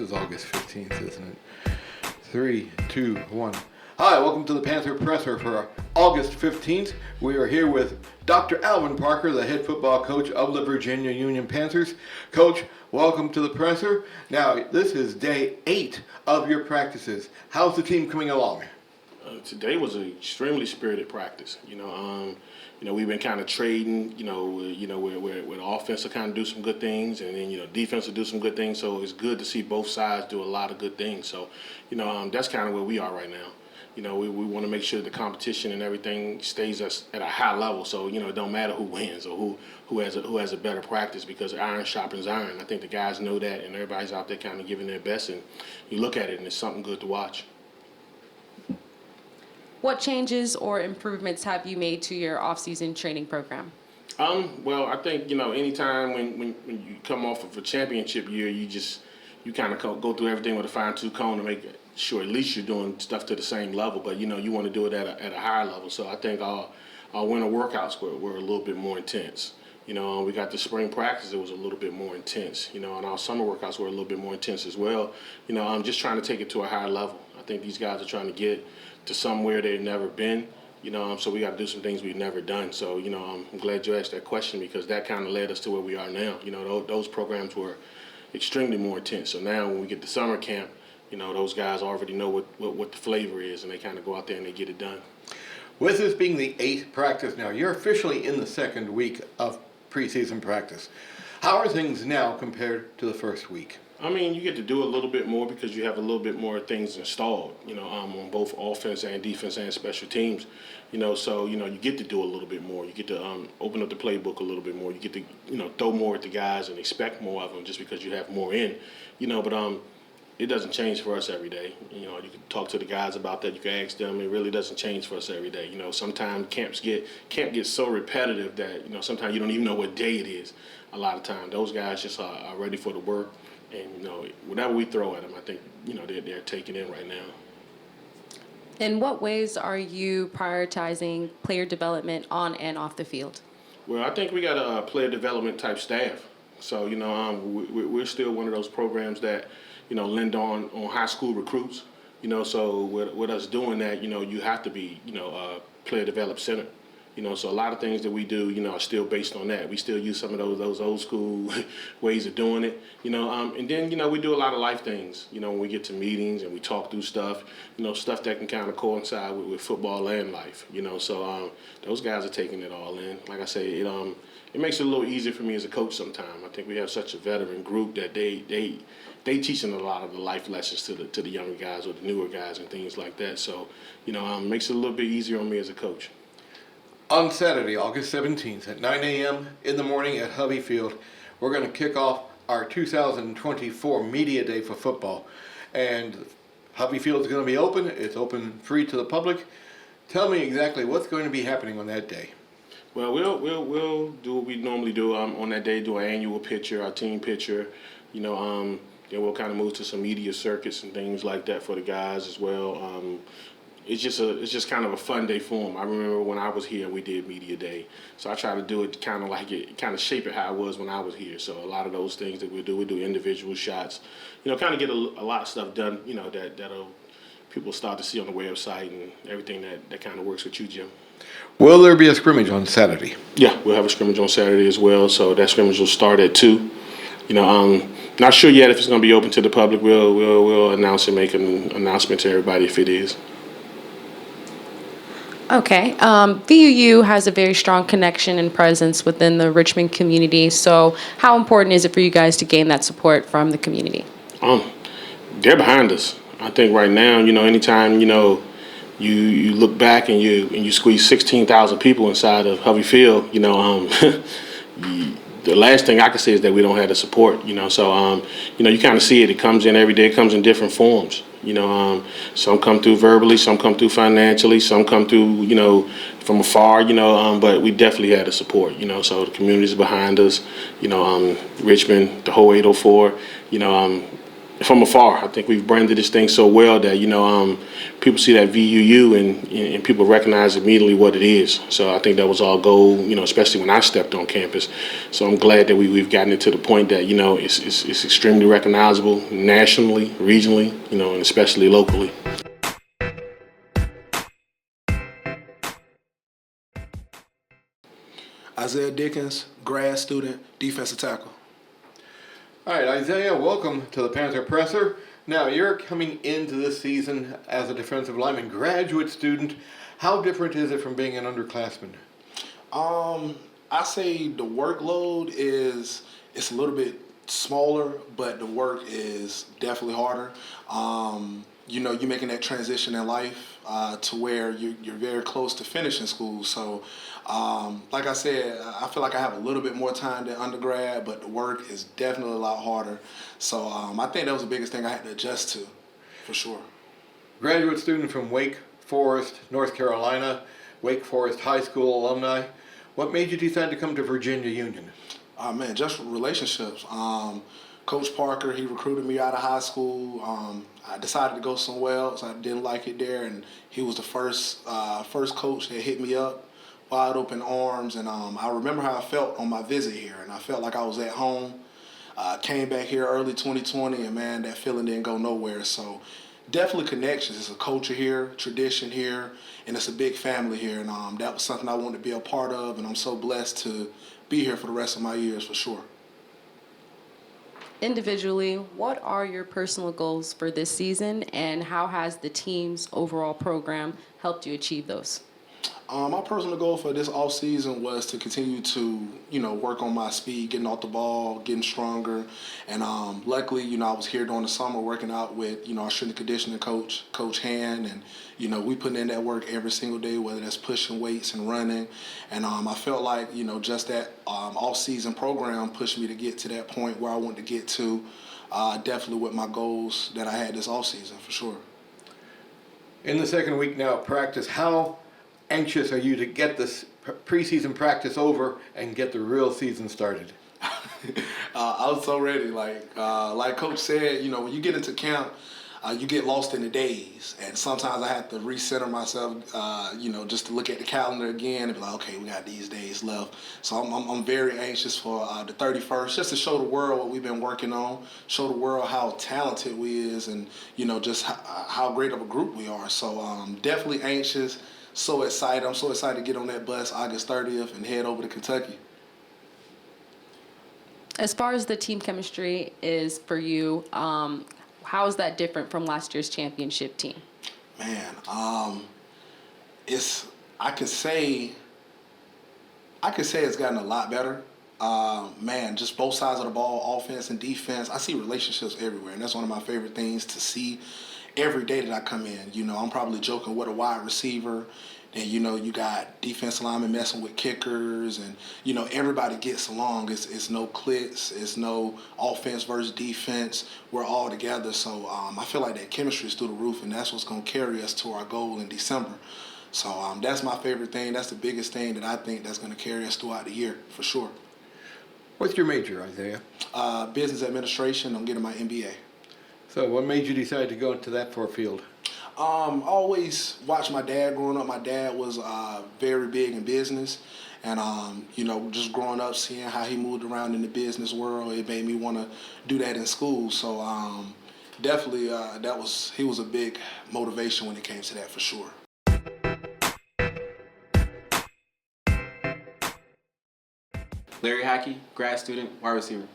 is August 15th, isn't it? 3, 2, 1. Hi, welcome to the Panther Presser for August 15th. We are here with Dr. Alvin Parker, the head football coach of the Virginia Union Panthers. Coach, welcome to the Presser. Now, this is day 8 of your practices. How's the team coming along? Today was an extremely spirited practice. We've been kind of trading. Where the offense will kind of do some good things, and then defense will do some good things. So it's good to see both sides do a lot of good things. So, that's kind of where we are right now. We want to make sure the competition and everything stays us at a high level. So it don't matter who wins or who has a better practice, because iron sharpens iron. I think the guys know that, and everybody's out there kind of giving their best. And you look at it, and it's something good to watch. What changes or improvements have you made to your off-season training program? Well, I think, anytime when you come off of a championship year, you kind of go through everything with a fine-tooth comb to make sure at least you're doing stuff to the same level, but, you want to do it at a higher level. So I think our winter workouts were a little bit more intense. We got the spring practice, it was a little bit more intense, and our summer workouts were a little bit more intense as well. I'm just trying to take it to a higher level. I think these guys are trying to get to somewhere they've never been, so we got to do some things we've never done. So, I'm glad you asked that question, because that kind of led us to where we are now. Those programs were extremely more intense. So now when we get to summer camp, those guys already know what the flavor is, and they kind of go out there and they get it done. With this being the 8th practice now, you're officially in the second week of preseason practice. How are things now compared to the first week? You get to do a little bit more because you have a little bit more things installed, on both offense and defense and special teams, so, you get to do a little bit more. You get to open up the playbook a little bit more. You get to, throw more at the guys and expect more of them just because you have more in, but it doesn't change for us every day. You can talk to the guys about that. You can ask them. It really doesn't change for us every day. Sometimes camp gets so repetitive that, sometimes you don't even know what day it is a lot of times. Those guys just are ready for the work. And, whatever we throw at them, I think, they're taking in right now. In what ways are you prioritizing player development on and off the field? Well, I think we got a player development type staff. So, we're still one of those programs that, lend on high school recruits. So with us doing that, you have to be, a player developed center. So a lot of things that we do, are still based on that. We still use some of those old school ways of doing it, and then, we do a lot of life things, when we get to meetings and we talk through stuff, stuff that can kind of coincide with football and life, so those guys are taking it all in. Like I say, it makes it a little easier for me as a coach sometimes. I think we have such a veteran group that they teaching a lot of the life lessons to the younger guys or the newer guys and things like that. So, makes it a little bit easier on me as a coach. On Saturday, August 17th at 9 a.m. in the morning at Hovey Field, we're going to kick off our 2024 Media Day for football. And Hovey Field is going to be open. It's open free to the public. Tell me exactly what's going to be happening on that day. Well, we'll do what we normally do on that day, do our annual picture, our team picture, then we'll kind of move to some media circuits and things like that for the guys as well. It's just kind of a fun day for them. I remember when I was here, we did Media Day. So I try to do it kind of shape it how it was when I was here. So a lot of those things that we do individual shots, kind of get a lot of stuff done, that'll people start to see on the website and everything that kind of works with you, Jim. Will there be a scrimmage on Saturday? Yeah, we'll have a scrimmage on Saturday as well. So that scrimmage will start at 2. Not sure yet if it's going to be open to the public. We'll announce and make an announcement to everybody if it is. Okay. VUU has a very strong connection and presence within the Richmond community. So how important is it for you guys to gain that support from the community? They're behind us. I think right now, anytime, you look back and you squeeze 16,000 people inside of Hovey Field, the last thing I can say is that we don't have the support, So, you kind of see it. It comes in every day. It comes in different forms. Some come through verbally, some come through financially, some come through, from afar, but we definitely had the support, So the community's behind us, Richmond, the whole 804, from afar. I think we've branded this thing so well that people see that VUU and people recognize immediately what it is. So I think that was our goal, especially when I stepped on campus. So I'm glad that we've gotten it to the point that it's extremely recognizable nationally, regionally, and especially locally. Isaiah Dickens, grad student, defensive tackle. All right, Isaiah, welcome to the Panther Presser. Now, you're coming into this season as a defensive lineman graduate student. How different is it from being an underclassman? I say the workload it's a little bit smaller, but the work is definitely harder. You're making that transition in life to where you're very close to finishing school. So, like I said, I feel like I have a little bit more time than undergrad, but the work is definitely a lot harder. So I think that was the biggest thing I had to adjust to, for sure. Graduate student from Wake Forest, North Carolina, Wake Forest High School alumni. What made you decide to come to Virginia Union? Man, just relationships. Coach Parker, he recruited me out of high school. I decided to go somewhere else. I didn't like it there, and he was the first coach that hit me up, wide open arms. And I remember how I felt on my visit here, and I felt like I was at home. Came back here early 2020, and man, that feeling didn't go nowhere. So definitely connections. It's a culture here, tradition here, and it's a big family here. And that was something I wanted to be a part of, and I'm so blessed to be here for the rest of my years for sure. Individually, what are your personal goals for this season, and how has the team's overall program helped you achieve those? My personal goal for this off season was to continue to, work on my speed, getting off the ball, getting stronger. And luckily, I was here during the summer working out with, our strength and conditioning coach, Coach Hand. And, we put in that work every single day, whether that's pushing weights and running. And I felt like, just that off season program pushed me to get to that point where I wanted to get to, definitely with my goals that I had this off season for sure. In the second week now of practice, how anxious are you to get this preseason practice over and get the real season started? I was so ready. Like Coach said, when you get into camp, you get lost in the days. And sometimes I have to recenter myself, just to look at the calendar again and be like, okay, we got these days left. So I'm very anxious for the 31st, just to show the world what we've been working on, show the world how talented we is, and, just how great of a group we are. So definitely anxious. So excited. I'm so excited to get on that bus August 30th and head over to Kentucky. As far as the team chemistry is for you, how is that different from last year's championship team? Man, I could say it's gotten a lot better. Man, just both sides of the ball, offense and defense. I see relationships everywhere, and that's one of my favorite things to see every day that I come in. I'm probably joking with a wide receiver. And, you got defensive linemen messing with kickers, and, everybody gets along. It's no cliques. It's no offense versus defense. We're all together. So I feel like that chemistry is through the roof, and that's what's going to carry us to our goal in December. So that's my favorite thing. That's the biggest thing that I think that's going to carry us throughout the year, for sure. What's your major, Isaiah? Business administration. I'm getting my MBA. So what made you decide to go into that field? Always watched my dad growing up. My dad was very big in business. And, just growing up, seeing how he moved around in the business world, it made me want to do that in school. So definitely he was a big motivation when it came to that for sure. Larry Hackey, grad student, wide receiver.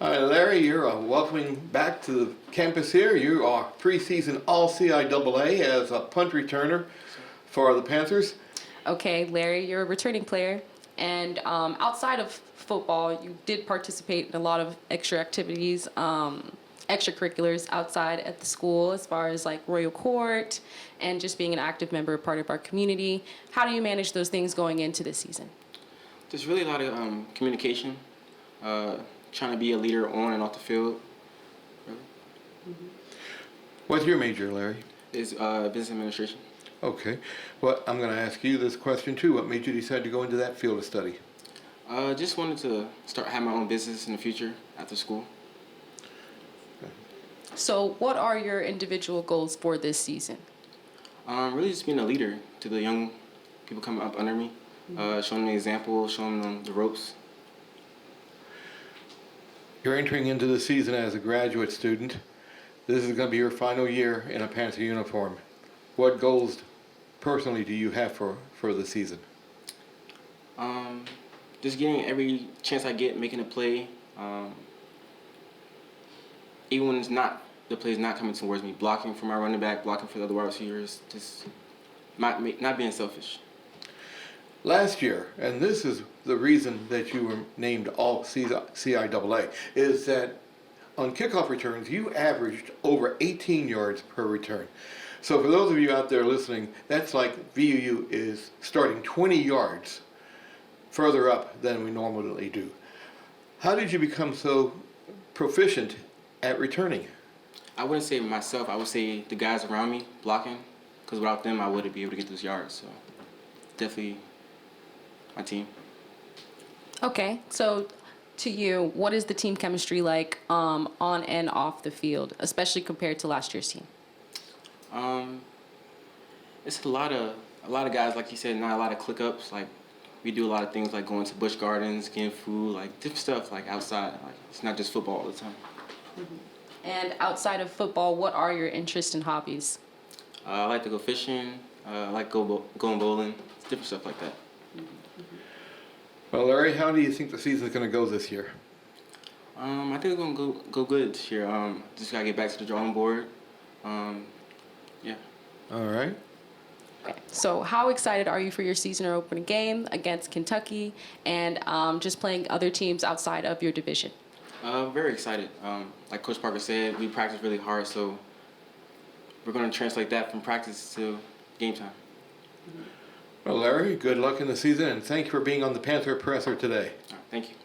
All right, Larry, you're welcoming back to the campus here. You are preseason All-CIAA as a punt returner for the Panthers. Okay, Larry, you're a returning player, and outside of football, you did participate in a lot of extra activities, extracurriculars outside at the school, as far as like Royal Court and just being an active member, part of our community. How do you manage those things going into this season? There's really a lot of communication, trying to be a leader on and off the field. Really. Mm-hmm. What's your major, Larry? Is business administration. Okay. Well, I'm going to ask you this question too. What made you decide to go into that field of study? Just wanted to have my own business in the future after school. So, what are your individual goals for this season? Really just being a leader to the young people coming up under me, showing them the example, showing them the ropes. You're entering into the season as a graduate student. This is going to be your final year in a Panther uniform. What goals personally do you have for the season? Just getting every chance I get, making a play. Even when the play's not coming towards me, blocking for my running back, blocking for the other wide receivers, just not being selfish. Last year, and this is the reason that you were named all CIAA, is that on kickoff returns, you averaged over 18 yards per return. So for those of you out there listening, that's like VUU is starting 20 yards further up than we normally do. How did you become so proficient at returning? I wouldn't say myself, I would say the guys around me blocking, because without them I wouldn't be able to get those yards. So definitely my team. Okay, so to you, what is the team chemistry like on and off the field, especially compared to last year's team? It's a lot of guys, like you said, not a lot of click ups. Like we do a lot of things like going to Busch Gardens, getting food, like different stuff like outside. Like it's not just football all the time. And outside of football, what are your interests and hobbies? I like to go fishing. I like going bowling. It's different stuff like that. Well, Larry, how do you think the season's going to go this year? I think it's gonna go good this year. Just gotta get back to the drawing board. Yeah. All right. Okay. So how excited are you for your season opening game against Kentucky and just playing other teams outside of your division? Very excited. Like Coach Parker said, we practice really hard, so we're going to translate that from practice to game time. Well, Larry, good luck in the season, and thank you for being on the Panther Presser today. All right, thank you.